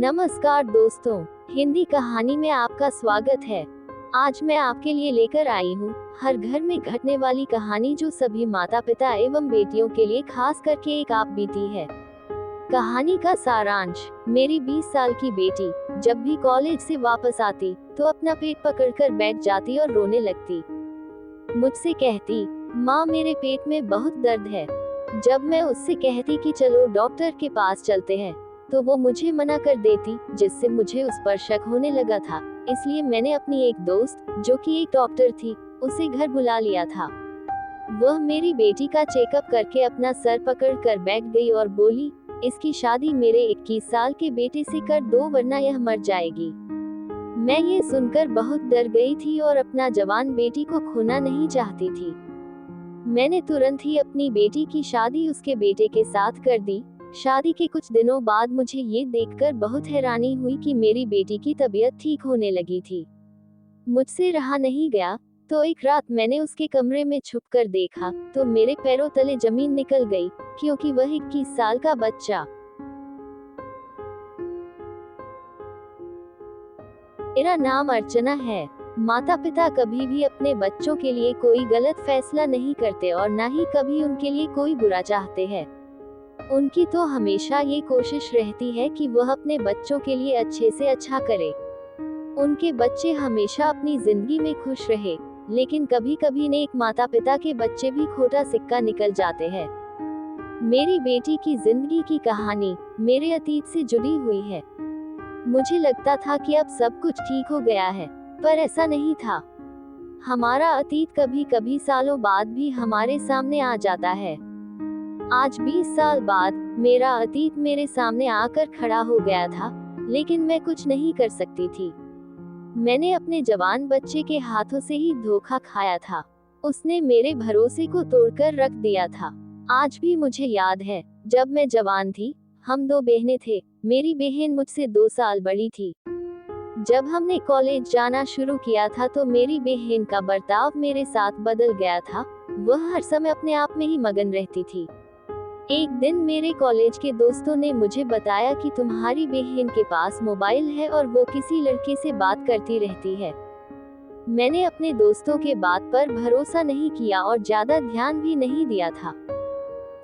नमस्कार दोस्तों, हिंदी कहानी में आपका स्वागत है। आज मैं आपके लिए लेकर आई हूँ हर घर में घटने वाली कहानी जो सभी माता पिता एवं बेटियों के लिए खास करके एक आप बीती है। कहानी का सारांश। मेरी 20 साल की बेटी जब भी कॉलेज से वापस आती तो अपना पेट पकड़कर बैठ जाती और रोने लगती। मुझसे कहती, माँ मेरे पेट में बहुत दर्द है। जब मैं उससे कहती कि चलो डॉक्टर के पास चलते हैं तो वो मुझे मना कर देती, जिससे मुझे उस पर शक होने लगा था। इसलिए मैंने अपनी एक दोस्त जो कि एक डॉक्टर थी उसे घर बुला लिया था। वह मेरी बेटी का चेकअप करके अपना सर पकड़ कर बैठ गई और बोली, इसकी शादी मेरे 21 साल के बेटे से कर दो वरना यह मर जाएगी। मैं ये सुनकर बहुत डर गई थी और अपना जवान बेटी को खोना नहीं चाहती थी। मैंने तुरंत ही अपनी बेटी की शादी उसके बेटे के साथ कर दी। शादी के कुछ दिनों बाद मुझे ये देखकर बहुत हैरानी हुई कि मेरी बेटी की तबीयत ठीक होने लगी थी। मुझसे रहा नहीं गया तो एक रात मैंने उसके कमरे में छुपकर देखा तो मेरे पैरों तले जमीन निकल गई, क्योंकि वह 21 साल का बच्चा। मेरा नाम अर्चना है। माता पिता कभी भी अपने बच्चों के लिए कोई गलत फैसला नहीं करते और न ही कभी उनके लिए कोई बुरा चाहते हैं। उनकी तो हमेशा ये कोशिश रहती है कि वह अपने बच्चों के लिए अच्छे से अच्छा करे। उनके बच्चे हमेशा अपनी जिंदगी में खुश रहे, लेकिन कभी कभी नेक माता पिता के बच्चे भी खोटा सिक्का निकल जाते हैं। मेरी बेटी की जिंदगी की कहानी मेरे अतीत से जुड़ी हुई है। मुझे लगता था कि अब सब कुछ ठीक हो गया है, पर ऐसा नहीं था। हमारा अतीत कभी कभी सालों बाद भी हमारे सामने आ जाता है। आज 20 साल बाद मेरा अतीत मेरे सामने आकर खड़ा हो गया था, लेकिन मैं कुछ नहीं कर सकती थी। मैंने अपने जवान बच्चे के हाथों से ही धोखा खाया था। उसने मेरे भरोसे को तोड़कर रख दिया था। आज भी मुझे याद है, जब मैं जवान थी, हम 2 बहनें थे। मेरी बहन मुझसे 2 साल बड़ी थी। जब हमने कॉलेज जाना शुरू किया था तो मेरी बहन का बर्ताव मेरे साथ बदल गया था। वह हर समय अपने आप में ही मगन रहती थी। एक दिन मेरे कॉलेज के दोस्तों ने मुझे बताया कि तुम्हारी बहन के पास मोबाइल है और वो किसी लड़के से बात करती रहती है। मैंने अपने दोस्तों के बात पर भरोसा नहीं किया और ज्यादा ध्यान भी नहीं दिया था।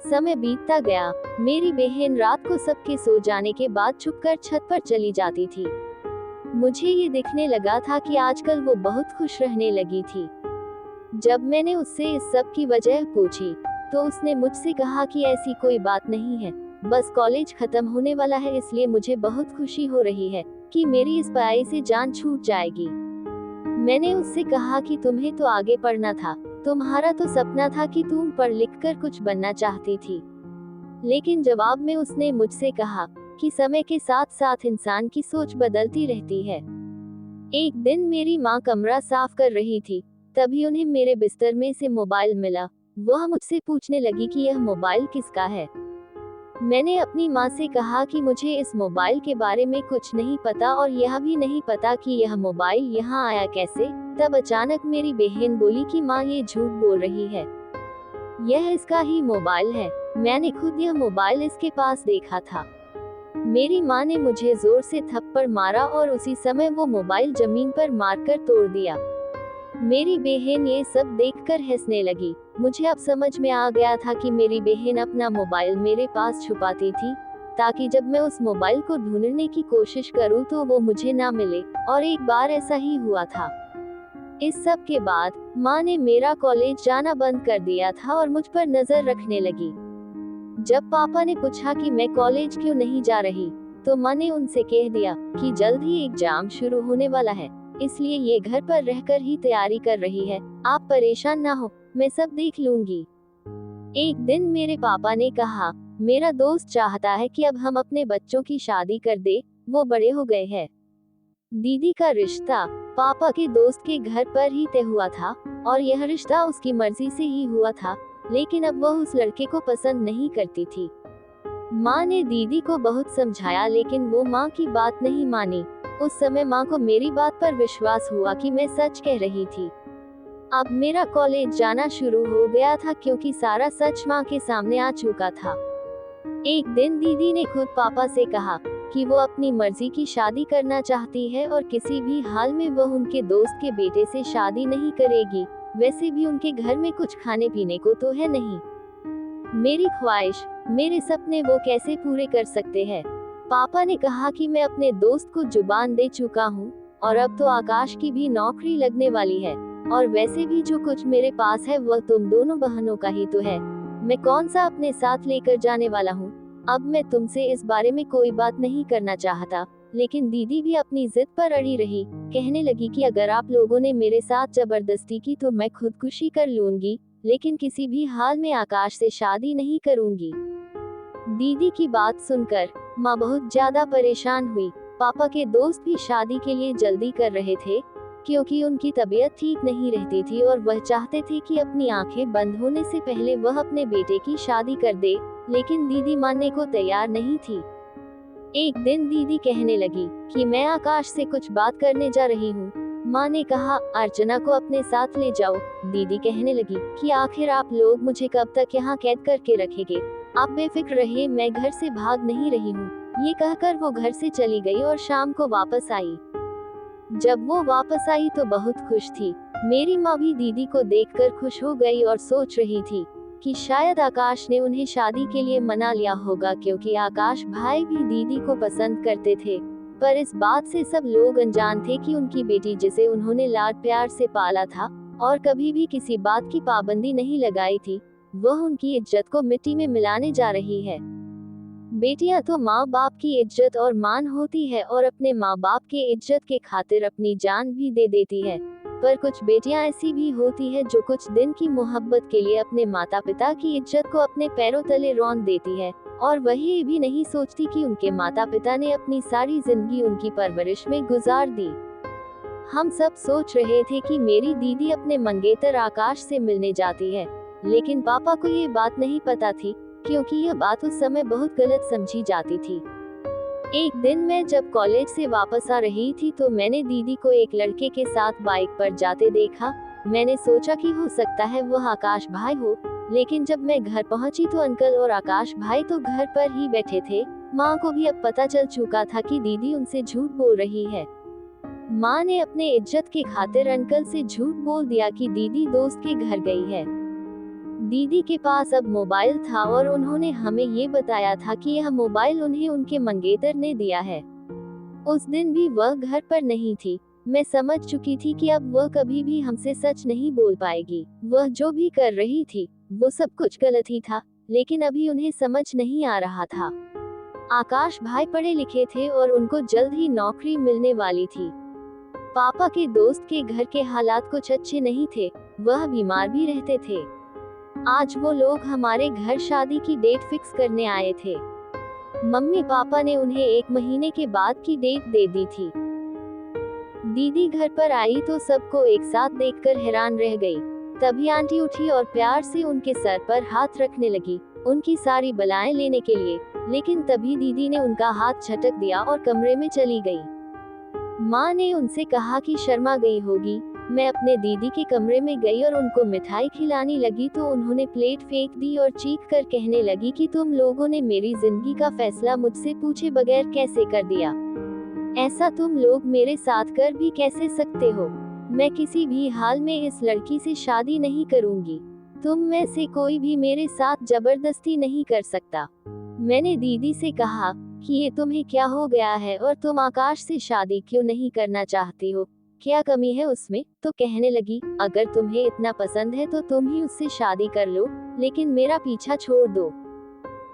समय बीतता गया। मेरी बहन रात को सबके सो जाने के बाद छुपकर छत पर चली जाती थी। मुझे ये दिखने लगा था कि आजकल वो बहुत खुश रहने लगी थी। जब मैंने उससे इस सब की वजह पूछी तो उसने मुझसे कहा कि ऐसी कोई बात नहीं है, बस कॉलेज खत्म होने वाला है, इसलिए मुझे बहुत खुशी हो रही है कि मेरी इस पढ़ाई से जान छूट जाएगी। मैंने उससे कहा कि तुम्हें तो आगे पढ़ना था, तुम्हारा तो सपना था कि तुम पढ़ लिख कर कुछ बनना चाहती थी। लेकिन जवाब में उसने मुझसे कहा कि समय के साथ साथ इंसान की सोच बदलती रहती है। एक दिन मेरी माँ कमरा साफ कर रही थी, तभी उन्हें मेरे बिस्तर में से मोबाइल मिला। वह मुझसे पूछने लगी कि यह मोबाइल किसका है। मैंने अपनी माँ से कहा कि मुझे इस मोबाइल के बारे में कुछ नहीं पता और यह भी नहीं पता कि यह मोबाइल यहाँ आया कैसे। तब अचानक मेरी बहन बोली कि माँ ये झूठ बोल रही है, यह इसका ही मोबाइल है, मैंने खुद यह मोबाइल इसके पास देखा था। मेरी माँ ने मुझे जोर से थप्पड़ मारा और उसी समय वो मोबाइल जमीन पर मारकर तोड़ दिया। मेरी बहन ये सब देखकर हंसने लगी। मुझे अब समझ में आ गया था कि मेरी बहन अपना मोबाइल मेरे पास छुपाती थी, ताकि जब मैं उस मोबाइल को ढूंढने की कोशिश करूं तो वो मुझे ना मिले, और एक बार ऐसा ही हुआ था। इस सब के बाद माँ ने मेरा कॉलेज जाना बंद कर दिया था और मुझ पर नजर रखने लगी। जब पापा ने पूछा कि मैं कॉलेज क्यों नहीं जा रही, तो माँ ने उनसे कह दिया कि जल्द ही एग्जाम शुरू होने वाला है, इसलिए ये घर पर रहकर ही तैयारी कर रही है, आप परेशान ना हो, मैं सब देख लूंगी। एक दिन मेरे पापा ने कहा, मेरा दोस्त चाहता है कि अब हम अपने बच्चों की शादी कर दे, वो बड़े हो गए हैं। दीदी का रिश्ता पापा के दोस्त के घर पर ही तय हुआ था और यह रिश्ता उसकी मर्जी से ही हुआ था, लेकिन अब वह उस लड़के को पसंद नहीं करती थी। माँ ने दीदी को बहुत समझाया, लेकिन वो माँ की बात नहीं मानी। उस समय माँ को मेरी बात पर विश्वास हुआ कि मैं सच कह रही थी। अब मेरा कॉलेज जाना शुरू हो गया था, क्योंकि सारा सच माँ के सामने आ चुका था। एक दिन दीदी ने खुद पापा से कहा कि वो अपनी मर्जी की शादी करना चाहती है और किसी भी हाल में वह उनके दोस्त के बेटे से शादी नहीं करेगी। वैसे भी उनके घर में कुछ खाने पीने को तो है नहीं। मेरी ख्वाहिश, मेरे सपने वो कैसे पूरे कर सकते हैं? पापा ने कहा कि मैं अपने दोस्त को जुबान दे चुका हूँ और अब तो आकाश की भी नौकरी लगने वाली है, और वैसे भी जो कुछ मेरे पास है वह तुम दोनों बहनों का ही तो है। मैं कौन सा अपने साथ लेकर जाने वाला हूँ? अब मैं तुमसे इस बारे में कोई बात नहीं करना चाहता, लेकिन दीदी भी अपनी जिद पर अड़ी रही। कहने लगी कि अगर आप लोगों ने मेरे साथ जबरदस्ती की तो मैं खुदकुशी कर लूंगी, लेकिन किसी भी हाल में आकाश से शादी नहीं करूंगी। दीदी की बात सुनकर माँ बहुत ज्यादा परेशान हुई। पापा के दोस्त भी शादी के लिए जल्दी कर रहे थे, क्योंकि उनकी तबीयत ठीक नहीं रहती थी और वह चाहते थे कि अपनी आंखें बंद होने से पहले वह अपने बेटे की शादी कर दे, लेकिन दीदी मानने को तैयार नहीं थी। एक दिन दीदी कहने लगी कि मैं आकाश से कुछ बात करने जा रही हूँ। माँ ने कहा, अर्चना को अपने साथ ले जाओ। दीदी कहने लगी कि आखिर आप लोग मुझे कब तक यहाँ कैद करके रखेंगे? आप बेफिक्र रहिए, मैं घर से भाग नहीं रही हूँ। ये कहकर वो घर से चली गई और शाम को वापस आई। जब वो वापस आई तो बहुत खुश थी। मेरी माँ भी दीदी को देखकर खुश हो गई और सोच रही थी कि शायद आकाश ने उन्हें शादी के लिए मना लिया होगा, क्योंकि आकाश भाई भी दीदी को पसंद करते थे। पर इस बात से सब लोग अनजान थे कि उनकी बेटी, जिसे उन्होंने लाड प्यार से पाला था और कभी भी किसी बात की पाबंदी नहीं लगाई थी, वह उनकी इज्जत को मिट्टी में मिलाने जा रही है। बेटियां तो माँ बाप की इज्जत और मान होती है और अपने माँ बाप के इज्जत के खातिर अपनी जान भी दे देती है। पर कुछ बेटियां ऐसी भी होती है जो कुछ दिन की मोहब्बत के लिए अपने माता पिता की इज्जत को अपने पैरों तले रौंद देती है, और वह ये भी नहीं सोचती कि उनके माता पिता ने अपनी सारी जिंदगी उनकी परवरिश में गुजार दी। हम सब सोच रहे थे कि मेरी दीदी अपने मंगेतर आकाश से मिलने जाती है, लेकिन पापा को ये बात नहीं पता थी, क्योंकि यह बात उस समय बहुत गलत समझी जाती थी। एक दिन मैं जब कॉलेज से वापस आ रही थी तो मैंने दीदी को एक लड़के के साथ बाइक पर जाते देखा। मैंने सोचा कि हो सकता है वह आकाश भाई हो, लेकिन जब मैं घर पहुंची तो अंकल और आकाश भाई तो घर पर ही बैठे थे। माँ को भी अब पता चल चुका था कि दीदी उनसे झूठ बोल रही है। माँ ने अपने इज्जत के खातिर अंकल से झूठ बोल दिया कि दीदी दोस्त के घर गई है। दीदी के पास अब मोबाइल था और उन्होंने हमें ये बताया था कि यह मोबाइल उन्हें उनके मंगेतर ने दिया है। उस दिन भी वह घर पर नहीं थी। मैं समझ चुकी थी कि अब वह कभी भी हमसे सच नहीं बोल पाएगी। वह जो भी कर रही थी वो सब कुछ गलत ही था, लेकिन अभी उन्हें समझ नहीं आ रहा था। आकाश भाई पढ़े लिखे थे और उनको जल्द ही नौकरी मिलने वाली थी। पापा के दोस्त के घर के हालात कुछ अच्छे नहीं थे, वह बीमार भी रहते थे। आज वो लोग हमारे घर शादी की डेट फिक्स करने आए थे। मम्मी पापा ने उन्हें 1 महीने के बाद की डेट दे दी थी। दीदी घर पर आई तो सबको एक साथ देखकर हैरान रह गई। तभी आंटी उठी और प्यार से उनके सर पर हाथ रखने लगी, उनकी सारी बलाएं लेने के लिए। लेकिन तभी दीदी ने उनका हाथ झटक दिया और कमरे में चली गई। माँ ने उनसे कहा कि शर्मा गई होगी। मैं अपने दीदी के कमरे में गई और उनको मिठाई खिलाने लगी तो उन्होंने प्लेट फेंक दी और चीख कर कहने लगी कि तुम लोगों ने मेरी जिंदगी का फैसला मुझसे पूछे बगैर कैसे कर दिया? ऐसा तुम लोग मेरे साथ कर भी कैसे सकते हो? मैं किसी भी हाल में इस लड़की से शादी नहीं करूंगी। तुम में से कोई भी मेरे साथ जबरदस्ती नहीं कर सकता। मैंने दीदी से कहा कि ये तुम्हें क्या हो गया है और तुम आकाश से शादी क्यों नहीं करना चाहती हो? क्या कमी है उसमें? तो कहने लगी, अगर तुम्हें इतना पसंद है तो तुम ही उससे शादी कर लो, लेकिन मेरा पीछा छोड़ दो।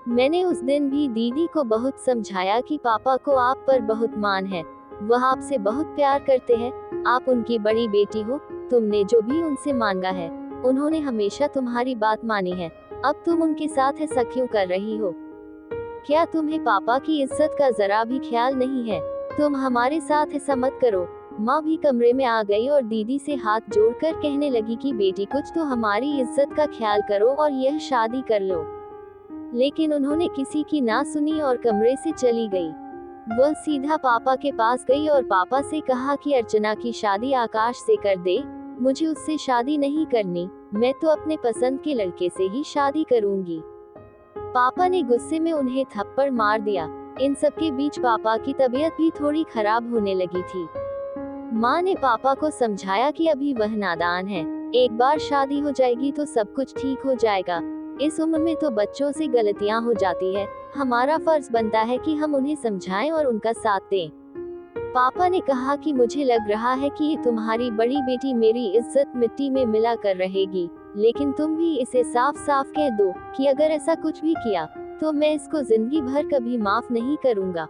मैंने उस दिन भी दीदी को बहुत समझाया कि पापा को आप पर बहुत मान है, वह आपसे बहुत प्यार करते हैं, आप उनकी बड़ी बेटी हो, तुमने जो भी उनसे मांगा है उन्होंने हमेशा तुम्हारी बात मानी है, अब तुम उनके साथ ऐसा क्यों कर रही हो? क्या तुम्हें पापा की इज्जत का जरा भी ख्याल नहीं है? तुम हमारे साथ ऐसा मत करो। माँ भी कमरे में आ गई और दीदी से हाथ जोड़कर कहने लगी कि बेटी कुछ तो हमारी इज्जत का ख्याल करो और यह शादी कर लो। लेकिन उन्होंने किसी की ना सुनी और कमरे से चली गई। वह सीधा पापा के पास गई और पापा से कहा कि अर्चना की शादी आकाश से कर दे, मुझे उससे शादी नहीं करनी, मैं तो अपने पसंद के लड़के से ही शादी करूंगी। पापा ने गुस्से में उन्हें थप्पड़ मार दिया। इन सब के बीच पापा की तबीयत भी थोड़ी खराब होने लगी थी। माँ ने पापा को समझाया कि अभी वह नादान है, एक बार शादी हो जाएगी तो सब कुछ ठीक हो जाएगा। इस उम्र में तो बच्चों से गलतियाँ हो जाती है, हमारा फर्ज बनता है कि हम उन्हें समझाएं और उनका साथ दें। पापा ने कहा कि मुझे लग रहा है कि ये तुम्हारी बड़ी बेटी मेरी इज्जत मिट्टी में मिला कर रहेगी, लेकिन तुम भी इसे साफ साफ कह दो कि अगर ऐसा कुछ भी किया तो मैं इसको जिंदगी भर कभी माफ नहीं करूंगा।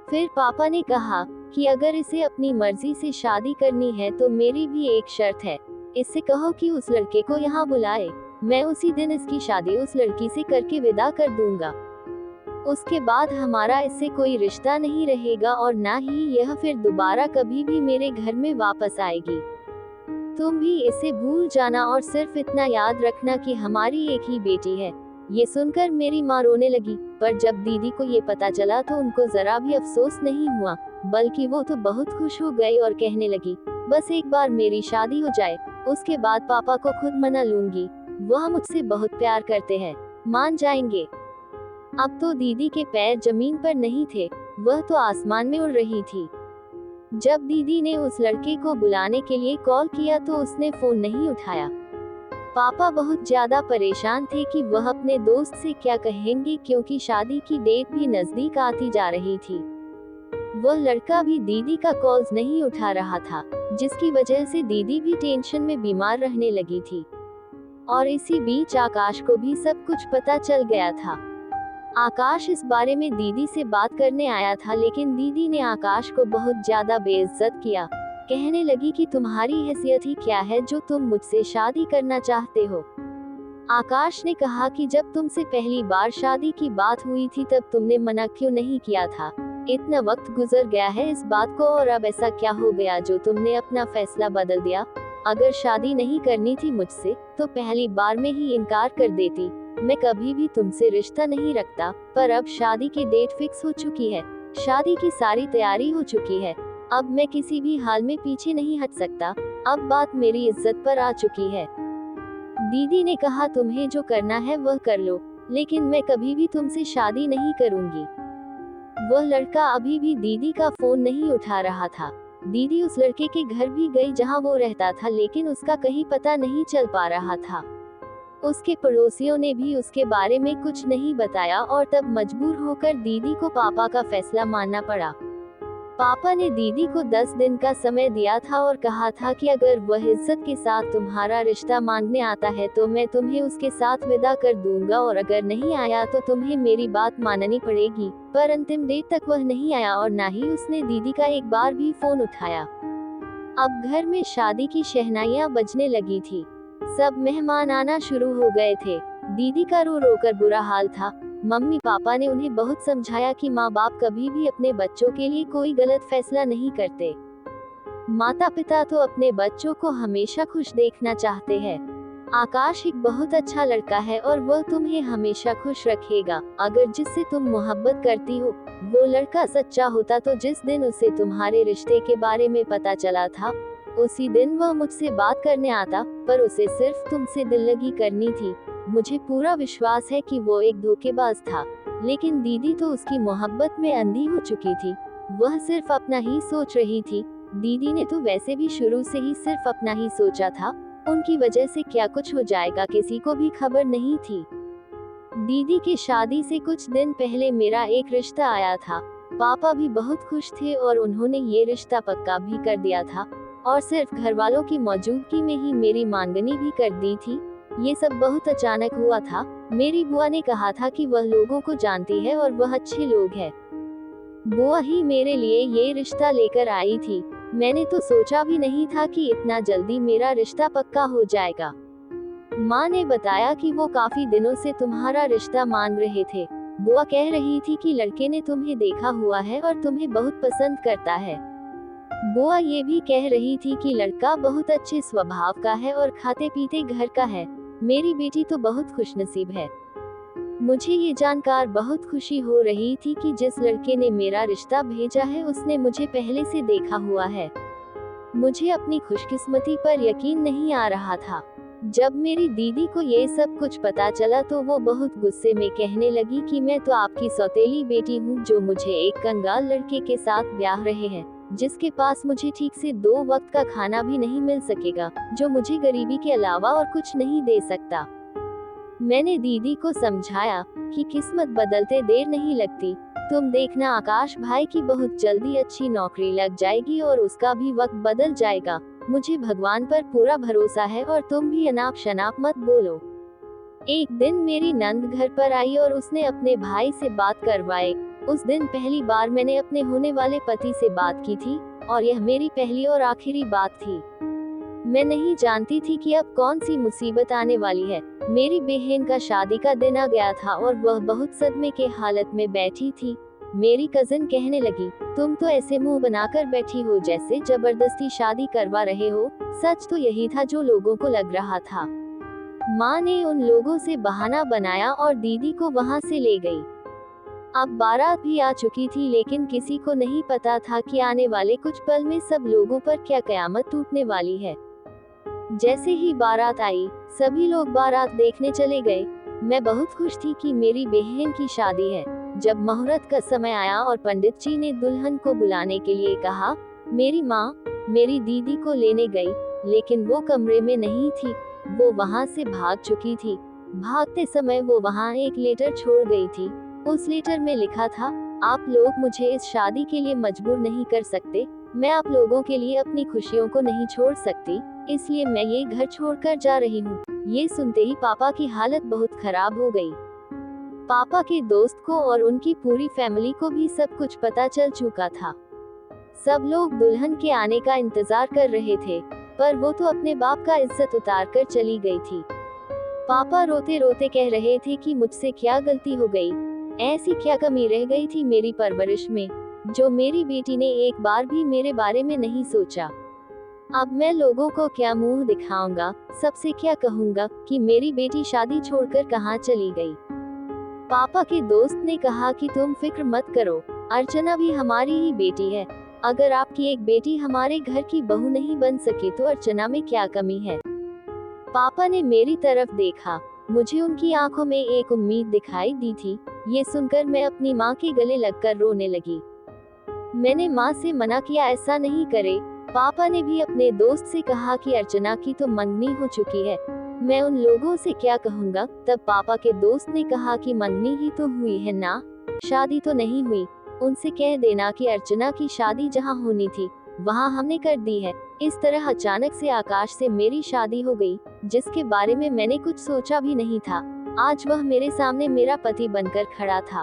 फिर पापा ने कहा कि अगर इसे अपनी मर्जी से शादी करनी है तो मेरी भी एक शर्त है, इससे कहो कि उस लड़के को यहाँ बुलाए, मैं उसी दिन इसकी शादी उस लड़की से करके विदा कर दूंगा। उसके बाद हमारा इससे कोई रिश्ता नहीं रहेगा और ना ही यह फिर दोबारा कभी भी मेरे घर में वापस आएगी। तुम भी इसे भूल जाना और सिर्फ इतना याद रखना कि हमारी एक ही बेटी है। ये सुनकर मेरी माँ रोने लगी, पर जब दीदी को ये पता चला तो उनको जरा भी अफसोस नहीं हुआ, बल्कि वो तो बहुत खुश हो गई और कहने लगी, बस एक बार मेरी शादी हो जाए, उसके बाद पापा को खुद मना लूंगी, वह मुझसे बहुत प्यार करते हैं, मान जाएंगे। अब तो दीदी के पैर जमीन पर नहीं थे, वह तो आसमान में उड़ रही थी। जब दीदी ने उस लड़के को बुलाने के लिए कॉल किया तो उसने फोन नहीं उठाया। पापा बहुत ज्यादा परेशान थे कि वह अपने दोस्त से क्या कहेंगे, क्योंकि शादी की डेट भी नजदीक आती जा रही थी। वह लड़का भी दीदी का कॉल्स नहीं उठा रहा था, जिसकी वजह से दीदी भी टेंशन में बीमार रहने लगी थी। और इसी बीच आकाश को भी सब कुछ पता चल गया था। आकाश इस बारे में दीदी से बात करने आया था, लेकिन दीदी ने आकाश को बहुत ज्यादा बेइज्जत किया, कहने लगी कि तुम्हारी हैसियत ही क्या है जो तुम मुझसे शादी करना चाहते हो। आकाश ने कहा कि जब तुमसे पहली बार शादी की बात हुई थी तब तुमने मना क्यों नहीं किया था, इतना वक्त गुजर गया है इस बात को, और अब ऐसा क्या हो गया जो तुमने अपना फैसला बदल दिया। अगर शादी नहीं करनी थी मुझसे तो पहली बार में ही इनकार कर देती, मैं कभी भी तुमसे रिश्ता नहीं रखता, पर अब शादी की डेट फिक्स हो चुकी है, शादी की सारी तैयारी हो चुकी है, अब मैं किसी भी हाल में पीछे नहीं हट सकता, अब बात मेरी इज्जत पर आ चुकी है। दीदी ने कहा तुम्हें जो करना है वह कर लो, लेकिन मैं कभी भी तुमसे शादी नहीं करूंगी। वह लड़का अभी भी दीदी का फोन नहीं उठा रहा था। दीदी उस लड़के के घर भी गई जहां वो रहता था, लेकिन उसका कहीं पता नहीं चल पा रहा था। उसके पड़ोसियों ने भी उसके बारे में कुछ नहीं बताया और तब मजबूर होकर दीदी को पापा का फैसला मानना पड़ा। पापा ने दीदी को 10 दिन का समय दिया था और कहा था कि अगर वह इज्जत के साथ तुम्हारा रिश्ता मांगने आता है तो मैं तुम्हें उसके साथ विदा कर दूंगा, और अगर नहीं आया तो तुम्हें मेरी बात माननी पड़ेगी। पर अंतिम डेट तक वह नहीं आया और ना ही उसने दीदी का एक बार भी फोन उठाया। अब घर में शादी की शहनाइयां बजने लगी थी, सब मेहमान आना शुरू हो गए थे। दीदी का रो रो कर बुरा हाल था। मम्मी पापा ने उन्हें बहुत समझाया कि माँ बाप कभी भी अपने बच्चों के लिए कोई गलत फैसला नहीं करते। माता पिता तो अपने बच्चों को हमेशा खुश देखना चाहते हैं। आकाश एक बहुत अच्छा लड़का है और वह तुम्हें हमेशा खुश रखेगा। अगर जिससे तुम मोहब्बत करती हो वो लड़का सच्चा होता तो जिस दिन उसे तुम्हारे रिश्ते के बारे में पता चला था उसी दिन वह मुझसे बात करने आता, पर उसे सिर्फ तुमसे दिल लगी करनी थी। मुझे पूरा विश्वास है कि वो एक धोखेबाज था, लेकिन दीदी तो उसकी मोहब्बत में अंधी हो चुकी थी, वह सिर्फ अपना ही सोच रही थी। दीदी ने तो वैसे भी शुरू से ही सिर्फ अपना ही सोचा था, उनकी वजह से क्या कुछ हो जाएगा किसी को भी खबर नहीं थी। दीदी की शादी से कुछ दिन पहले मेरा एक रिश्ता आया था। पापा भी बहुत खुश थे और उन्होंने ये रिश्ता पक्का भी कर दिया था, और सिर्फ घर वालों की मौजूदगी में ही मेरी मांगनी भी कर दी थी। ये सब बहुत अचानक हुआ था। मेरी बुआ ने कहा था कि वह लोगों को जानती है और वह अच्छे लोग हैं। बुआ ही मेरे लिए ये रिश्ता लेकर आई थी। मैंने तो सोचा भी नहीं था कि इतना जल्दी मेरा रिश्ता पक्का हो जाएगा। माँ ने बताया कि वो काफी दिनों से तुम्हारा रिश्ता मांग रहे थे। बुआ कह रही थी कि लड़के ने तुम्हें देखा हुआ है और तुम्हें बहुत पसंद करता है। बुआ ये भी कह रही थी कि लड़का बहुत अच्छे स्वभाव का है और खाते पीते घर का है। मेरी बेटी तो बहुत खुशनसीब है। मुझे ये जानकर बहुत खुशी हो रही थी कि जिस लड़के ने मेरा रिश्ता भेजा है उसने मुझे पहले से देखा हुआ है। मुझे अपनी खुशकिस्मती पर यकीन नहीं आ रहा था। जब मेरी दीदी को ये सब कुछ पता चला तो वो बहुत गुस्से में कहने लगी कि मैं तो आपकी सौतेली बेटी हूँ जो मुझे एक कंगाल लड़के के साथ ब्याह रहे हैं, जिसके पास मुझे ठीक से 2 वक्त का खाना भी नहीं मिल सकेगा, जो मुझे गरीबी के अलावा और कुछ नहीं दे सकता। मैंने दीदी को समझाया कि किस्मत बदलते देर नहीं लगती, तुम देखना आकाश भाई की बहुत जल्दी अच्छी नौकरी लग जाएगी और उसका भी वक्त बदल जाएगा। मुझे भगवान पर पूरा भरोसा है और तुम भी अनाप शनाप मत बोलो। एक दिन मेरी नंद घर पर आई और उसने अपने भाई से बात करवाए। उस दिन पहली बार मैंने अपने होने वाले पति से बात की थी और यह मेरी पहली और आखिरी बात थी। मैं नहीं जानती थी कि अब कौन सी मुसीबत आने वाली है। मेरी बहन का शादी का दिन आ गया था और वह बहुत सदमे के हालत में बैठी थी। मेरी कजिन कहने लगी, तुम तो ऐसे मुंह बनाकर बैठी हो जैसे जबरदस्ती शादी करवा रहे हो। सच तो यही था जो लोगों को लग रहा था। माँ ने उन लोगों से बहाना बनाया और दीदी को वहाँ से ले गई। अब बारात भी आ चुकी थी, लेकिन किसी को नहीं पता था कि आने वाले कुछ पल में सब लोगों पर क्या कयामत टूटने वाली है। जैसे ही बारात आई, सभी लोग बारात देखने चले गए। मैं बहुत खुश थी कि मेरी बहन की शादी है। जब मुहूर्त का समय आया और पंडित जी ने दुल्हन को बुलाने के लिए कहा, मेरी माँ मेरी दीदी को लेने गई, लेकिन वो कमरे में नहीं थी। वो वहाँ से भाग चुकी थी। भागते समय वो वहाँ एक लेटर छोड़ गई थी। उस लेटर में लिखा था, आप लोग मुझे इस शादी के लिए मजबूर नहीं कर सकते। मैं आप लोगों के लिए अपनी खुशियों को नहीं छोड़ सकती, इसलिए मैं ये घर छोड़कर जा रही हूँ। ये सुनते ही पापा की हालत बहुत खराब हो गई। पापा के दोस्त को और उनकी पूरी फैमिली को भी सब कुछ पता चल चुका था। सब लोग दुल्हन के आने का इंतजार कर रहे थे, पर वो तो अपने बाप का इज्जत उतार कर चली गई थी। पापा रोते रोते कह रहे थे कि मुझसे क्या गलती हो गई, ऐसी क्या कमी रह गई थी मेरी परवरिश में, जो मेरी बेटी ने एक बार भी मेरे बारे में नहीं सोचा। अब मैं लोगों को क्या मुंह दिखाऊंगा, सबसे क्या कहूंगा कि मेरी बेटी शादी छोड़कर कहाँ चली गई। पापा के दोस्त ने कहा कि तुम फिक्र मत करो, अर्चना भी हमारी ही बेटी है। अगर आपकी एक बेटी हमारे घर की बहू नहीं बन सकी तो अर्चना में क्या कमी है। पापा ने मेरी तरफ देखा, मुझे उनकी आंखों में एक उम्मीद दिखाई दी थी। ये सुनकर मैं अपनी माँ के गले लगकर रोने लगी। मैंने माँ से मना किया, ऐसा नहीं करे। पापा ने भी अपने दोस्त से कहा कि अर्चना की तो मंगनी हो चुकी है, मैं उन लोगों से क्या कहूँगा। तब पापा के दोस्त ने कहा कि मंगनी ही तो हुई है ना, शादी तो नहीं हुई। उनसे कह देना कि अर्चना की शादी जहाँ होनी थी वहाँ हमने कर दी है। इस तरह अचानक से आकाश से मेरी शादी हो गई, जिसके बारे में मैंने कुछ सोचा भी नहीं था। आज वह मेरे सामने मेरा पति बनकर खड़ा था।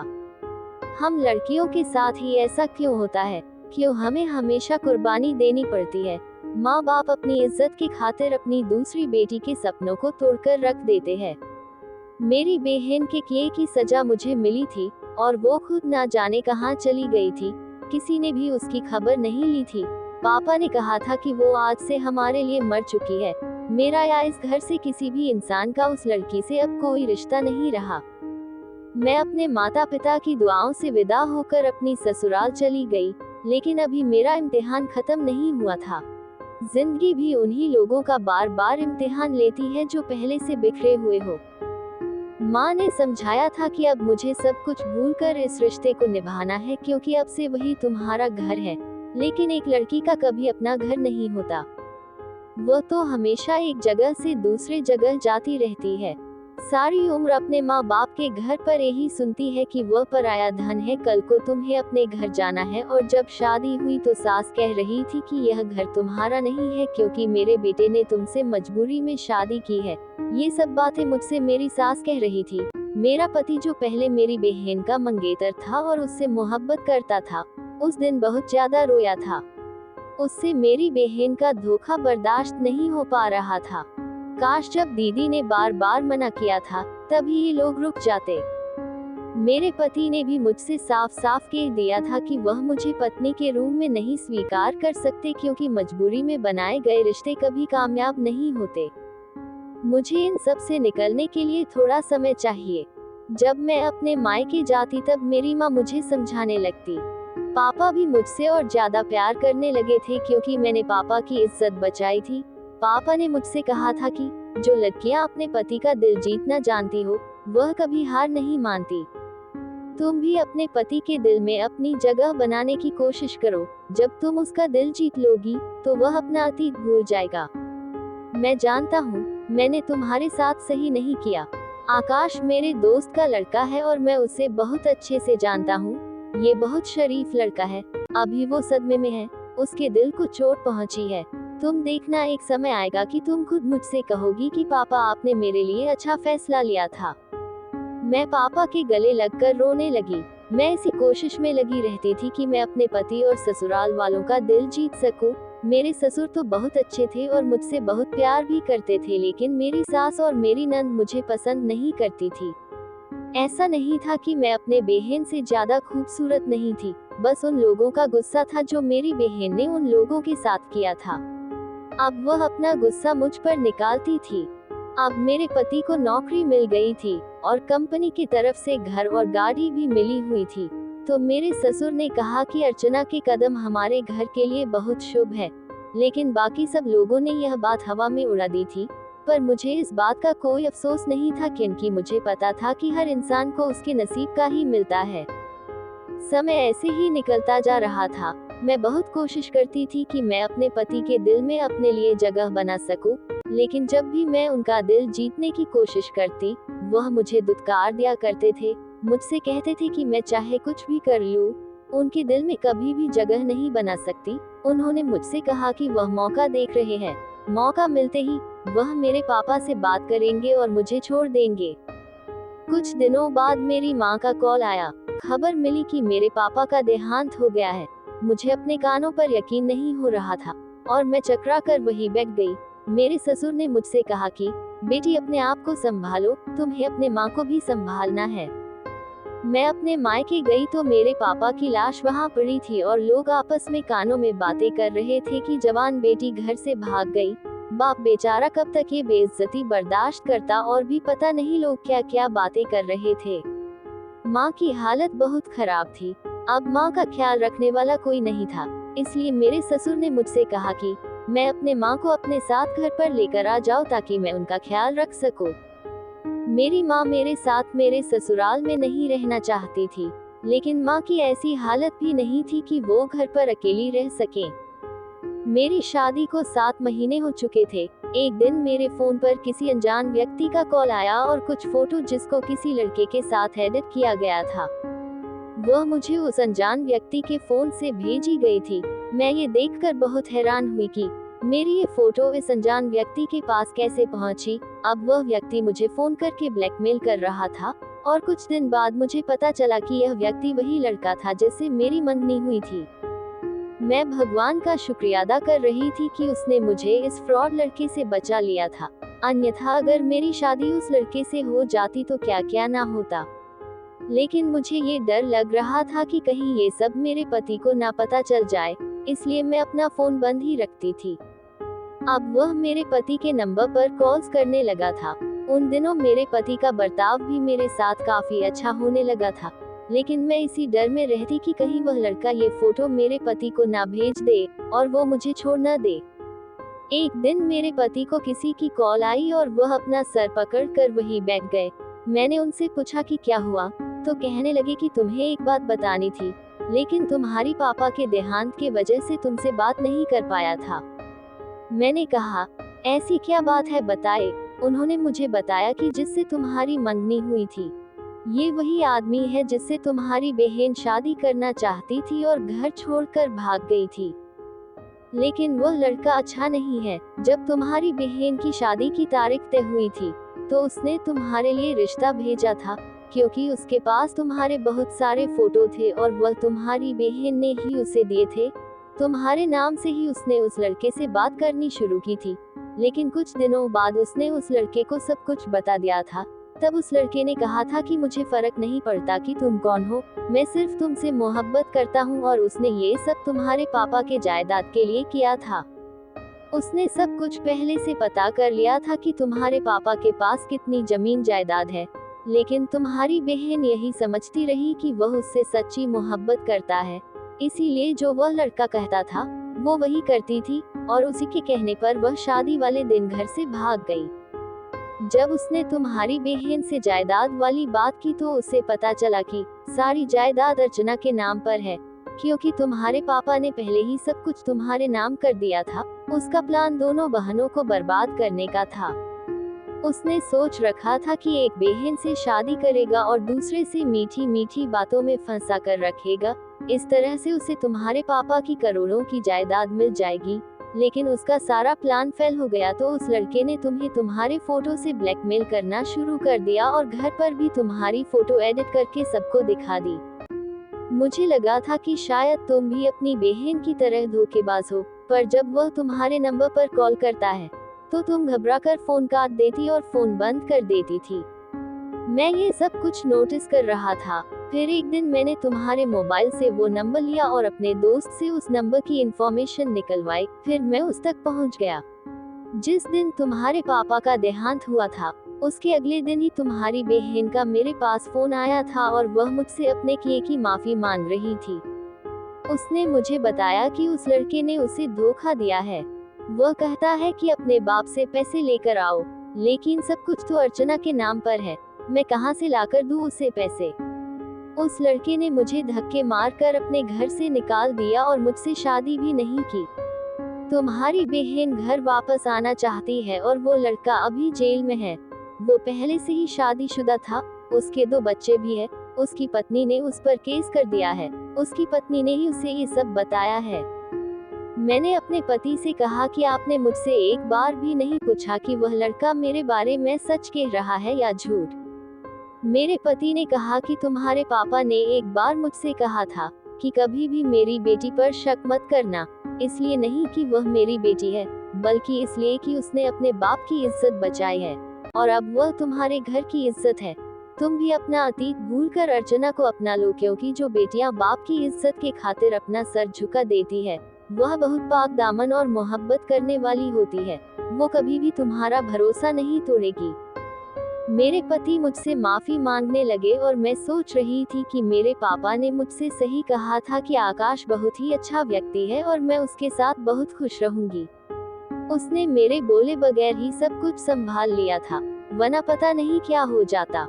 हम लड़कियों के साथ ही ऐसा क्यों होता है, क्यों हमें हमेशा कुर्बानी देनी पड़ती है। माँ बाप अपनी इज्जत की खातिर अपनी दूसरी बेटी के सपनों को तोड़कर रख देते हैं। मेरी बहन के किए की सजा मुझे मिली थी और वो खुद ना जाने कहाँ चली गई थी। किसी ने भी उसकी खबर नहीं ली थी। पापा ने कहा था कि वो आज से हमारे लिए मर चुकी है। मेरा या इस घर से किसी भी इंसान का उस लड़की से अब कोई रिश्ता नहीं रहा। मैं अपने माता पिता की दुआओं से विदा होकर अपनी ससुराल चली गई, लेकिन अभी मेरा इम्तिहान खत्म नहीं हुआ था। जिंदगी भी उन्हीं लोगों का बार बार इम्तिहान लेती है जो पहले से बिखरे हुए हो। माँ ने समझाया था कि अब मुझे सब कुछ भूलकर इस रिश्ते को निभाना है, क्योंकि अब से वही तुम्हारा घर है। लेकिन एक लड़की का कभी अपना घर नहीं होता, वो तो हमेशा एक जगह से दूसरे जगह जाती रहती है। सारी उम्र अपने माँ बाप के घर पर यही सुनती है कि वह पराया धन है, कल को तुम्हें अपने घर जाना है। और जब शादी हुई तो सास कह रही थी कि यह घर तुम्हारा नहीं है, क्योंकि मेरे बेटे ने तुमसे मजबूरी में शादी की है। ये सब बातें मुझसे मेरी सास कह रही थी। मेरा पति जो पहले मेरी बहन का मंगेतर था और उससे मोहब्बत करता था, उस दिन बहुत ज्यादा रोया था। उससे मेरी बहन का धोखा बर्दाश्त नहीं हो पा रहा था। काश जब दीदी ने बार बार मना किया था तभी ये लोग रुक जाते। मेरे पति ने भी मुझसे साफ साफ कह दिया था कि वह मुझे पत्नी के रूप में नहीं स्वीकार कर सकते, क्योंकि मजबूरी में बनाए गए रिश्ते कभी कामयाब नहीं होते। मुझे इन सब से निकलने के लिए थोड़ा समय चाहिए। जब मैं अपने मायके जाती तब मेरी माँ मुझे समझाने लगती। पापा भी मुझसे और ज्यादा प्यार करने लगे थे, क्योंकि मैंने पापा की इज्जत बचाई थी। पापा ने मुझसे कहा था कि जो लड़कियां अपने पति का दिल जीतना जानती हो, वह कभी हार नहीं मानती। तुम भी अपने पति के दिल में अपनी जगह बनाने की कोशिश करो। जब तुम उसका दिल जीत लोगी, तो वह अपना अतीत भूल जाएगा। मैं जानता हूँ, मैंने तुम्हारे साथ सही नहीं किया। आकाश मेरे दोस्त का लड़का है और मैं उसे बहुत अच्छे से जानता हूँ। ये बहुत शरीफ लड़का है। अभी वो सदमे में है, उसके दिल को चोट पहुंची है। तुम देखना, एक समय आएगा कि तुम खुद मुझसे कहोगी कि पापा, आपने मेरे लिए अच्छा फैसला लिया था। मैं पापा के गले लगकर रोने लगी। मैं इसी कोशिश में लगी रहती थी कि मैं अपने पति और ससुराल वालों का दिल जीत सकूं। मेरे ससुर तो बहुत अच्छे थे और मुझसे बहुत प्यार भी करते थे, लेकिन मेरी सास और मेरी नंद मुझे पसंद नहीं करती थी। ऐसा नहीं था कि मैं अपने बहन से ज्यादा खूबसूरत नहीं थी, बस उन लोगों का गुस्सा था जो मेरी बहन ने उन लोगों के साथ किया था। अब वह अपना गुस्सा मुझ पर निकालती थी। अब मेरे पति को नौकरी मिल गई थी और कंपनी की तरफ से घर और गाड़ी भी मिली हुई थी। तो मेरे ससुर ने कहा कि अर्चना के कदम हमारे घर के लिए बहुत शुभ है। लेकिन बाकी सब लोगों ने यह बात हवा में उड़ा दी थी, पर मुझे इस बात का कोई अफसोस नहीं था, क्योंकि मुझे पता था कि हर इंसान को उसके नसीब का ही मिलता है। समय ऐसे ही निकलता जा रहा था। मैं बहुत कोशिश करती थी कि मैं अपने पति के दिल में अपने लिए जगह बना सकूं, लेकिन जब भी मैं उनका दिल जीतने की कोशिश करती, वह मुझे दुत्कार दिया करते थे। मुझसे कहते थे कि मैं चाहे कुछ भी कर लूं, उनके दिल में कभी भी जगह नहीं बना सकती। उन्होंने मुझसे कहा कि वह मौका देख रहे हैं, मौका मिलते ही वह मेरे पापा से बात करेंगे और मुझे छोड़ देंगे। कुछ दिनों बाद मेरी माँ का कॉल आया। खबर मिली कि मेरे पापा का देहांत हो गया है। मुझे अपने कानों पर यकीन नहीं हो रहा था और मैं चकरा कर वहीं बैठ गई। मेरे ससुर ने मुझसे कहा कि बेटी, अपने आप को संभालो, तुम्हें अपने माँ को भी संभालना है। मैं अपने मायके गई तो मेरे पापा की लाश वहाँ पड़ी थी और लोग आपस में कानों में बातें कर रहे थे कि जवान बेटी घर से भाग गई। बाप बेचारा कब तक ये बेइज्जती बर्दाश्त करता, और भी पता नहीं लोग क्या क्या बातें कर रहे थे। माँ की हालत बहुत खराब थी। अब माँ का ख्याल रखने वाला कोई नहीं था, इसलिए मेरे ससुर ने मुझसे कहा कि मैं अपने माँ को अपने साथ घर पर लेकर आ जाऊँ ताकि मैं उनका ख्याल रख सकूं। मेरी माँ मेरे साथ मेरे ससुराल में नहीं रहना चाहती थी, लेकिन माँ की ऐसी हालत भी नहीं थी कि वो घर पर अकेली रह सके। मेरी शादी को 7 महीने हो चुके थे। एक दिन मेरे फोन पर किसी अनजान व्यक्ति का कॉल आया और कुछ फोटो जिसको किसी लड़के के साथ एडिट किया गया था, वह मुझे उस अनजान व्यक्ति के फोन से भेजी गई थी। मैं ये देखकर बहुत हैरान हुई कि मेरी ये फोटो इस अनजान व्यक्ति के पास कैसे पहुंची। अब वह व्यक्ति मुझे फोन करके ब्लैकमेल कर रहा था और कुछ दिन बाद मुझे पता चला कि यह व्यक्ति वही लड़का था जिससे मेरी मंगनी हुई थी। मैं भगवान का शुक्रिया अदा कर रही थी कि उसने मुझे इस फ्रॉड लड़के से बचा लिया था, अन्यथा अगर मेरी शादी उस लड़के से हो जाती तो क्या क्या ना होता। लेकिन मुझे ये डर लग रहा था कि कहीं ये सब मेरे पति को ना पता चल जाए, इसलिए मैं अपना फोन बंद ही रखती थी। अब वह मेरे पति के नंबर पर कॉल्स करने लगा था। उन दिनों मेरे पति का बर्ताव भी मेरे साथ काफी अच्छा होने लगा था, लेकिन मैं इसी डर में रहती कि कहीं वह लड़का ये फोटो मेरे पति को ना भेज दे और वो मुझे छोड़ न दे। एक दिन मेरे पति को किसी की कॉल आई और वह अपना सर पकड़कर वहीं बैठ गए। मैंने उनसे पूछा कि क्या हुआ, तो कहने लगे कि तुम्हें एक बात बतानी थी, लेकिन तुम्हारी पापा के देहांत के वजह से तुमसे बात नहीं कर पाया था। मैंने कहा, ऐसी क्या बात है, बताए। उन्होंने मुझे बताया कि जिससे तुम्हारी मंगनी हुई थी, ये वही आदमी है जिससे तुम्हारी बहन शादी करना चाहती थी और घर छोड़कर भाग गई थी। लेकिन वह लड़का अच्छा नहीं है। जब तुम्हारी बहन की शादी की तारीख तय हुई थी, तो उसने तुम्हारे लिए रिश्ता भेजा था, क्योंकि उसके पास तुम्हारे बहुत सारे फोटो थे और वह तुम्हारी बहन ने ही उसे दिए थे। तुम्हारे नाम से ही उसने उस लड़के से बात करनी शुरू की थी, लेकिन कुछ दिनों बाद उसने उस लड़के को सब कुछ बता दिया था। तब उस लड़के ने कहा था कि मुझे फर्क नहीं पड़ता कि तुम कौन हो, मैं सिर्फ तुमसे मोहब्बत करता हूँ, और उसने ये सब तुम्हारे पापा के जायदाद के लिए किया था। उसने सब कुछ पहले से पता कर लिया था कि तुम्हारे पापा के पास कितनी जमीन जायदाद है, लेकिन तुम्हारी बहन यही समझती रही कि वह उससे सच्ची मोहब्बत करता है। इसीलिए जो वह लड़का कहता था वो वही करती थी और उसी के कहने पर वह शादी वाले दिन घर से भाग गई। जब उसने तुम्हारी बहन से जायदाद वाली बात की तो उसे पता चला कि सारी जायदाद अर्चना के नाम पर है, क्योंकि तुम्हारे पापा ने पहले ही सब कुछ तुम्हारे नाम कर दिया था। उसका प्लान दोनों बहनों को बर्बाद करने का था। उसने सोच रखा था कि एक बहन से शादी करेगा और दूसरे से मीठी मीठी बातों में फंसा कर रखेगा। इस तरह से उसे तुम्हारे पापा की करोड़ों की जायदाद मिल जाएगी। लेकिन उसका सारा प्लान फेल हो गया तो उस लड़के ने तुम्हें तुम्हारे फोटो से ब्लैकमेल करना शुरू कर दिया और घर पर भी तुम्हारी फोटो एडिट करके सबको दिखा दी। मुझे लगा था कि शायद तुम भी अपनी बहन की तरह धोखेबाज हो, पर जब वह तुम्हारे नंबर पर कॉल करता है तो तुम घबराकर फोन काट देती और फोन बंद कर देती थी। मैं ये सब कुछ नोटिस कर रहा था। फिर एक दिन मैंने तुम्हारे मोबाइल से वो नंबर लिया और अपने दोस्त से उस नंबर की इंफॉर्मेशन निकलवाई। फिर मैं उस तक पहुंच गया। जिस दिन तुम्हारे पापा का देहांत हुआ था, उसके अगले दिन ही तुम्हारी बहन का मेरे पास फोन आया था और वह मुझसे अपने किए की माफी मांग रही थी। उसने मुझे बताया कि उस लड़के ने उसे धोखा दिया है। वह कहता है कि अपने बाप से पैसे लेकर आओ, लेकिन सब कुछ तो अर्चना के नाम पर है। मैं कहां से लाकर दूं उसे पैसे? उस लड़के ने मुझे धक्के मारकर अपने घर से निकाल दिया और मुझसे शादी भी नहीं की। तुम्हारी बहन घर वापस आना चाहती है और वो लड़का अभी जेल में है। वो पहले से ही शादीशुदा था, उसके 2 बच्चे भी है। उसकी पत्नी ने उस पर केस कर दिया है। उसकी पत्नी ने ही उसे ये सब बताया है। मैंने अपने पति से कहा कि आपने मुझसे एक बार भी नहीं पूछा कि वह लड़का मेरे बारे में सच कह रहा है या झूठ। मेरे पति ने कहा कि तुम्हारे पापा ने एक बार मुझसे कहा था कि कभी भी मेरी बेटी पर शक मत करना, इसलिए नहीं कि वह मेरी बेटी है, बल्कि इसलिए कि उसने अपने बाप की इज्जत बचाई है और अब वह तुम्हारे घर की इज्जत है। तुम भी अपना अतीत भूलकर अर्चना को अपना लो, क्योंकि जो बेटियां बाप की इज्जत के खातिर अपना सर झुका देती है, वह बहुत पाक दामन और मोहब्बत करने वाली होती है। वो कभी भी तुम्हारा भरोसा नहीं तोड़ेगी। मेरे पति मुझसे माफी मांगने लगे और मैं सोच रही थी कि मेरे पापा ने मुझसे सही कहा था कि आकाश बहुत ही अच्छा व्यक्ति है और मैं उसके साथ बहुत खुश रहूंगी। उसने मेरे बोले बगैर ही सब कुछ संभाल लिया था, वरना पता नहीं क्या हो जाता।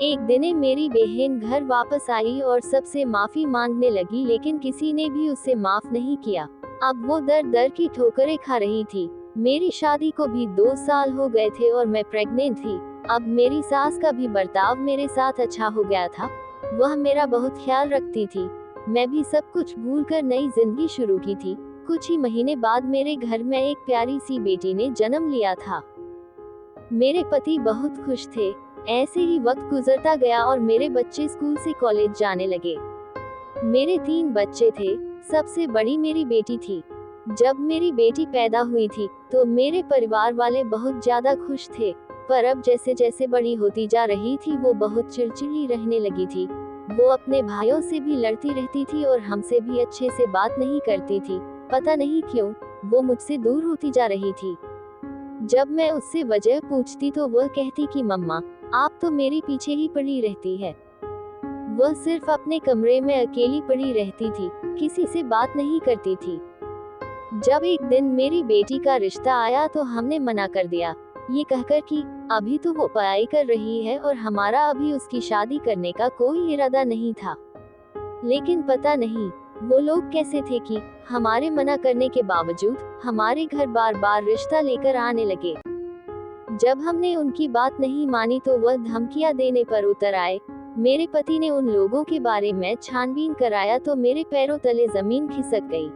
एक दिन मेरी बहन घर वापस आई और सबसे माफी मांगने लगी, लेकिन किसी ने भी उसे माफ नहीं किया। अब वो दर दर की ठोकरें खा रही थी। मेरी शादी को भी 2 साल हो गए थे और मैं प्रेग्नेंट थी। अब मेरी सास का भी बर्ताव मेरे साथ अच्छा हो गया था। वह मेरा बहुत ख्याल रखती थी। मैं भी सब कुछ भूलकर नई जिंदगी शुरू की थी। कुछ ही महीने बाद मेरे घर में एक प्यारी सी बेटी ने जन्म लिया था। मेरे पति बहुत खुश थे। ऐसे ही वक्त गुजरता गया और मेरे बच्चे स्कूल से कॉलेज जाने लगे। मेरे 3 बच्चे थे। सबसे बड़ी मेरी बेटी थी। जब मेरी बेटी पैदा हुई थी तो मेरे परिवार वाले बहुत ज्यादा खुश थे, पर अब जैसे जैसे बड़ी होती जा रही थी वो बहुत चिड़चिड़ी रहने लगी थी। वो अपने भाइयों से भी लड़ती रहती थी और हमसे भी अच्छे से बात नहीं करती थी। पता नहीं क्यों वो मुझसे दूर होती जा रही थी। जब मैं उससे वजह पूछती तो वह कहती कि मम्मा, आप तो मेरे पीछे ही पड़ी रहती है। वह सिर्फ अपने कमरे में अकेली पड़ी रहती थी, किसी से बात नहीं करती थी। जब एक दिन मेरी बेटी का रिश्ता आया तो हमने मना कर दिया, ये कहकर कि अभी तो वो पढ़ाई कर रही है और हमारा अभी उसकी शादी करने का कोई इरादा नहीं था। लेकिन पता नहीं वो लोग कैसे थे कि हमारे मना करने के बावजूद हमारे घर बार बार रिश्ता लेकर आने लगे। जब हमने उनकी बात नहीं मानी तो वह धमकियां देने पर उतर आए। मेरे पति ने उन लोगों के बारे में छानबीन कराया तो मेरे पैरों तले जमीन खिसक गई।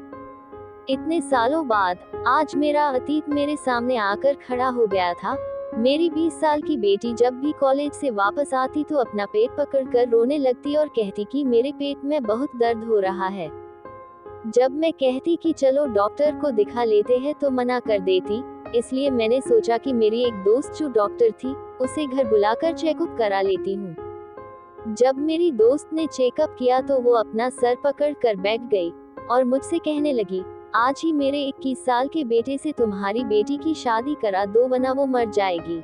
इतने सालों बाद आज मेरा अतीत मेरे सामने आकर खड़ा हो गया था। मेरी 20 साल की बेटी जब भी कॉलेज से वापस आती तो अपना पेट पकड़कर रोने लगती और कहती कि मेरे पेट में बहुत दर्द हो रहा है। जब मैं कहती कि चलो डॉक्टर को दिखा लेते हैं तो मना कर देती। इसलिए मैंने सोचा कि मेरी एक दोस्त जो डॉक्टर थी उसे घर बुलाकर चेकअप करा लेती हूँ। जब मेरी दोस्त ने चेकअप किया तो वो अपना सर पकड़ कर बैठ गई और मुझसे कहने लगी, आज ही मेरे 21 साल के बेटे से तुम्हारी बेटी की शादी करा दो वरना वो मर जाएगी।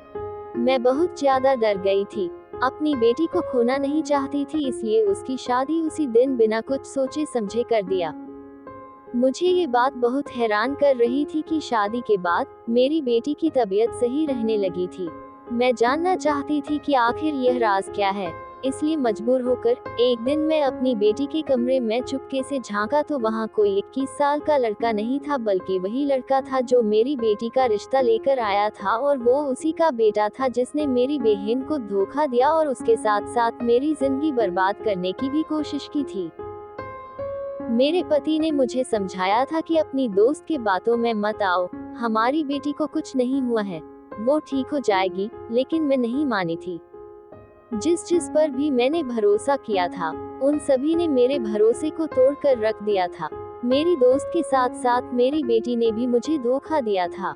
मैं बहुत ज्यादा डर गई थी। अपनी बेटी को खोना नहीं चाहती थी, इसलिए उसकी शादी उसी दिन बिना कुछ सोचे समझे कर दिया। मुझे ये बात बहुत हैरान कर रही थी कि शादी के बाद मेरी बेटी की तबीयत सही रहने लगी थी। मैं जानना चाहती थी कि आखिर यह राज क्या है। इसलिए मजबूर होकर एक दिन मैं अपनी बेटी के कमरे में चुपके से झांका तो वहाँ कोई 21 साल का लड़का नहीं था, बल्कि वही लड़का था जो मेरी बेटी का रिश्ता लेकर आया था, और वो उसी का बेटा था जिसने मेरी बहन को धोखा दिया और उसके साथ साथ मेरी जिंदगी बर्बाद करने की भी कोशिश की थी। मेरे पति ने मुझे समझाया था कि अपनी दोस्त के बातों में मत आओ, हमारी बेटी को कुछ नहीं हुआ है, वो ठीक हो जाएगी। लेकिन मैं नहीं मानी थी। जिस पर भी मैंने भरोसा किया था, उन सभी ने मेरे भरोसे को तोड़कर रख दिया था। मेरी दोस्त के साथ साथ मेरी बेटी ने भी मुझे धोखा दिया था।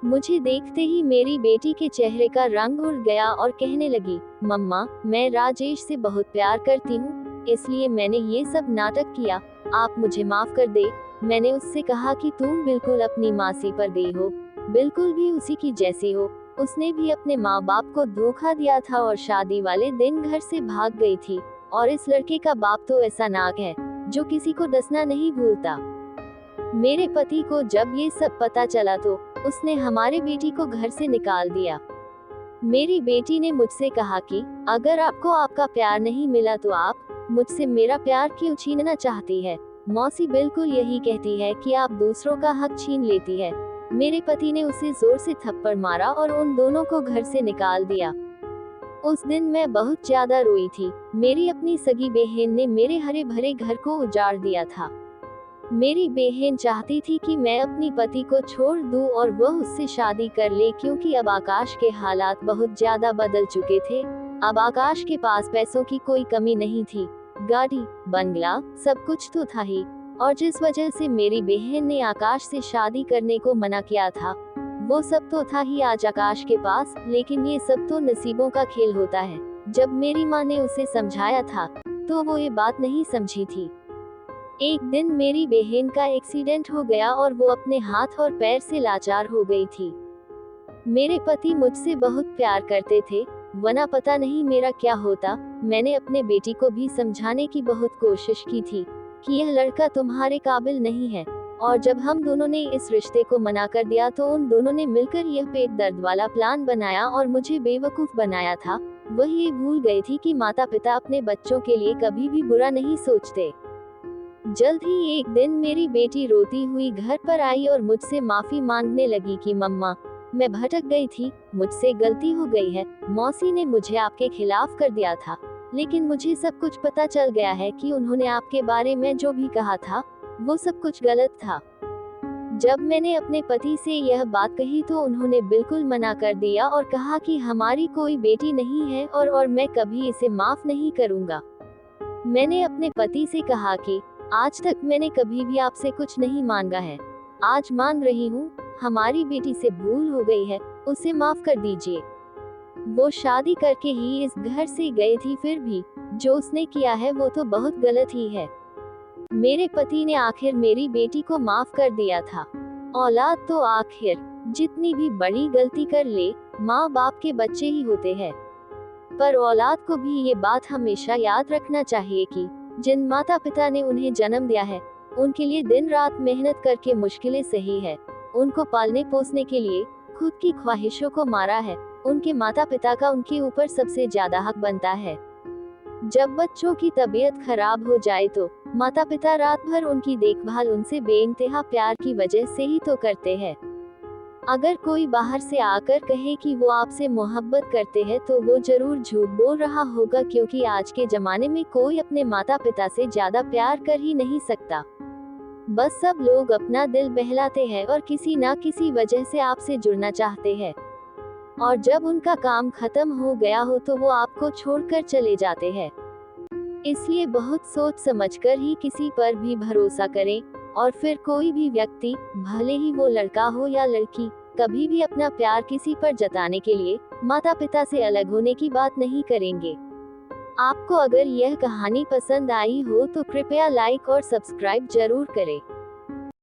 मुझे देखते ही मेरी बेटी के चेहरे का रंग उड़ गया और कहने लगी, मम्मा, मैं राजेश से बहुत प्यार करती हूँ, इसलिए मैंने ये सब नाटक किया, आप मुझे माफ कर दे। मैंने उससे कहा कि तुम बिल्कुल अपनी मासी पर गई हो, बिल्कुल भी उसी की जैसी हो। उसने भी अपने माँ बाप को धोखा दिया था और शादी वाले दिन घर से भाग गई थी। और इस लड़के का बाप तो ऐसा नाग है जो किसी को डसना नहीं भूलता। मेरे पति को जब ये सब पता चला तो उसने हमारे बेटी को घर से निकाल दिया। मेरी बेटी ने मुझसे कहा कि अगर आपको आपका प्यार नहीं मिला तो आप मुझसे मेरा प्यार क्यों छीनना चाहती है। मौसी बिल्कुल यही कहती है कि आप दूसरों का हक छीन लेती है। मेरे पति ने उसे जोर से थप्पड़ मारा और उन दोनों को घर से निकाल दिया। उस दिन मैं बहुत ज्यादा रोई थी। मेरी अपनी सगी बहन ने मेरे हरे भरे घर को उजाड़ दिया था। मेरी बहन चाहती थी कि मैं अपनी पति को छोड़ दूं और वह उससे शादी कर ले, क्योंकि अब आकाश के हालात बहुत ज्यादा बदल चुके थे। अब आकाश के पास पैसों की कोई कमी नहीं थी, गाड़ी, बंगला, सब कुछ तो था ही। और जिस वजह से मेरी बहन ने आकाश से शादी करने को मना किया था, वो सब तो था ही आज आकाश के पास। लेकिन ये सब तो नसीबों का खेल होता है। जब मेरी माँ ने उसे समझाया था तो वो ये बात नहीं समझी थी। एक दिन मेरी बहन का एक्सीडेंट हो गया और वो अपने हाथ और पैर से लाचार हो गई थी। मेरे पति मुझसे बहुत प्यार करते थे, वरना पता नहीं मेरा क्या होता। मैंने अपने बेटी को भी समझाने की बहुत कोशिश की थी कि यह लड़का तुम्हारे काबिल नहीं है। और जब हम दोनों ने इस रिश्ते को मना कर दिया तो उन दोनों ने मिलकर यह पेट दर्द वाला प्लान बनाया और मुझे बेवकूफ बनाया था। वह ये भूल गई थी कि माता पिता अपने बच्चों के लिए कभी भी बुरा नहीं सोचते। जल्द ही एक दिन मेरी बेटी रोती हुई घर पर आई और मुझसे माफी मांगने लगी कि मम्मा, मैं भटक गई थी, मुझसे गलती हो गई है। मौसी ने मुझे आपके खिलाफ कर दिया था, लेकिन मुझे सब कुछ पता चल गया है कि उन्होंने आपके बारे में जो भी कहा था वो सब कुछ गलत था। जब मैंने अपने पति से यह बात कही तो उन्होंने बिल्कुल मना कर दिया और कहा कि हमारी कोई बेटी नहीं है और मैं कभी इसे माफ नहीं करूंगा। मैंने अपने पति से कहा कि आज तक मैंने कभी भी आपसे कुछ नहीं मांगा है, आज मांग रही हूँ। हमारी बेटी से भूल हो गई है, उसे माफ कर दीजिए। वो शादी करके ही इस घर से गई थी, फिर भी जो उसने किया है वो तो बहुत गलत ही है। मेरे पति ने आखिर मेरी बेटी को माफ कर दिया था। औलाद तो आखिर जितनी भी बड़ी गलती कर ले, माँ बाप के बच्चे ही होते हैं। पर औलाद को भी ये बात हमेशा याद रखना चाहिए कि जिन माता पिता ने उन्हें जन्म दिया है, उनके लिए दिन रात मेहनत करके मुश्किलें सही है, उनको पालने पोसने के लिए खुद की ख्वाहिशों को मारा है, उनके माता पिता का उनके ऊपर सबसे ज्यादा हक बनता है। जब बच्चों की तबीयत खराब हो जाए तो माता पिता रात भर उनकी देखभाल उनसे बेइंतहा प्यार की वजह से ही तो करते हैं। अगर कोई बाहर से आकर कहे कि वो आपसे मोहब्बत करते हैं तो वो जरूर झूठ बोल रहा होगा, क्योंकि आज के जमाने में कोई अपने माता पिता से ज्यादा प्यार कर ही नहीं सकता। बस सब लोग अपना दिल बहलाते हैं और किसी ना किसी वजह से आपसे जुड़ना चाहते हैं, और जब उनका काम खत्म हो गया हो तो वो आपको छोड़कर चले जाते हैं। इसलिए बहुत सोच समझकर ही किसी पर भी भरोसा करें, और फिर कोई भी व्यक्ति, भले ही वो लड़का हो या लड़की, कभी भी अपना प्यार किसी पर जताने के लिए माता पिता से अलग होने की बात नहीं करेंगे। आपको अगर यह कहानी पसंद आई हो तो कृपया लाइक और सब्सक्राइब जरूर करें।